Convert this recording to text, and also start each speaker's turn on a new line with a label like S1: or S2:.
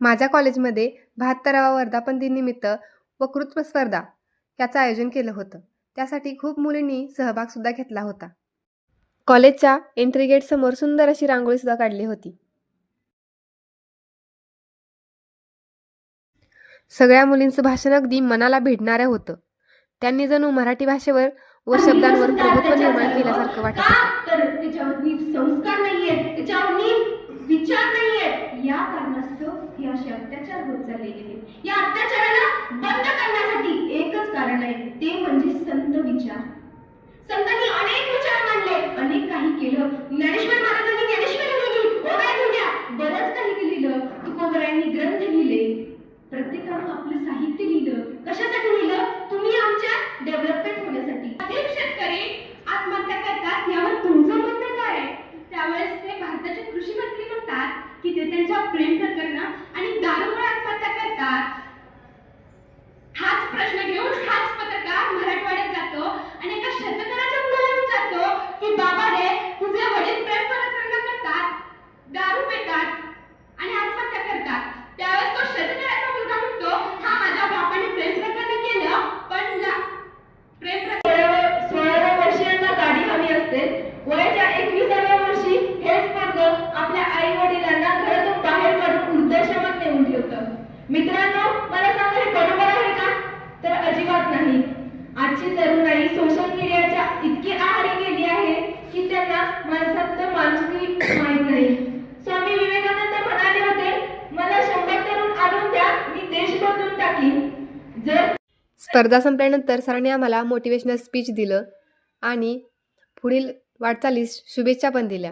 S1: माझ्या कॉलेजमध्ये 72वा वर्धापन दिनानिमित्त वक्तृत्व स्पर्धा याचं आयोजन केलं होतं. त्यासाठी खूप मुलींनी सहभागसुद्धा घेतला होता. कॉलेजच्या एंट्री गेटसमोर सुंदर अशी रांगोळीसुद्धा काढली होती. सगळ्या मुलींचं भाषण अगदी मनाला भिडणारं होतं. त्यांनी जणू मराठी भाषेवर व शब्दांवर प्रभुत्व निर्माण केल्यासारखं वाटत होतं.
S2: तर त्याच्यावर नीट संस्कार नाहीयेत, त्याच्यावर नीट विचार नाहीयेत, या कारणास्तव हे असे अत्याचार होत चाललेले आहेत. या अत्याचाराला बंद करण्यासाठी एकच कारण आहे, ते म्हणजे संत विचार. संतांनी अनेक विचार मांडले, अनेक काही केलं. ज्ञानेश्वर महाराजांनी ज्ञानेश्वरी लिहिली, ओव्या लिहिल्या, बरंच काही लिहिलं. तुकोबरायांनी ग्रंथ लिहिले. प्रत्येकानं आपलं साहित्य लिहिलं. कशासाठी लिहिलं? तुम्ही आमच्या डेव्हलपमेंट होण्यासाठी. अनेक शेतकरी आत्महत्या करतात, यावर तुमचं म्हणणं काय आहे? त्यावेळेस ते भारताचे कृषी मंत्री म्हणतात की ते त्यांच्या प्रेम प्रकरण आणि दारूमुळे आत्महत्या करतात. हाच प्रश्न घेऊन हाच पत्रकार मराठवाड्यात जातो आणि एका शेतकऱ्याच्या मुलाला विचारतो की बाबा रे, तुझे वडील प्रेम प्रकरण करतात, दारू पितात आणि आत्महत्या करतात. त्यावेळेस तो शेतकऱ्याचा मुलगा म्हणतो, हा माझ्या बापाने प्रेम प्रकरण केलं, पण प्रेम प्रकरण 16व्या वर्षांना गाडी हवी असते. वयाच्या 21व्या वर्षी हेच पोरग आपल्या आई वडिलांना घरातून बाहेर काढून वृद्धाश्रमात नेऊन ठेवतं. मित्रांनो, मला सांगा, हे बरोबर आहे का? तर अजिबात नाही. आजची तरुणाई सोशल मीडियाच्या इतकी आहारी गेली आहे की त्यांना माणसातलं माणुसकी माहीत नाही. स्वामी विवेकानंद म्हणाले होते, मला 100 तरुण आणून द्या, मी देश बदलून टाकीन. जर
S1: स्पर्धा संपल्यानंतर सरांनी आम्हाला मोटिवेशनल स्पीच दिलं आणि पुढील वाटचालीस शुभेच्छा पण दिल्या.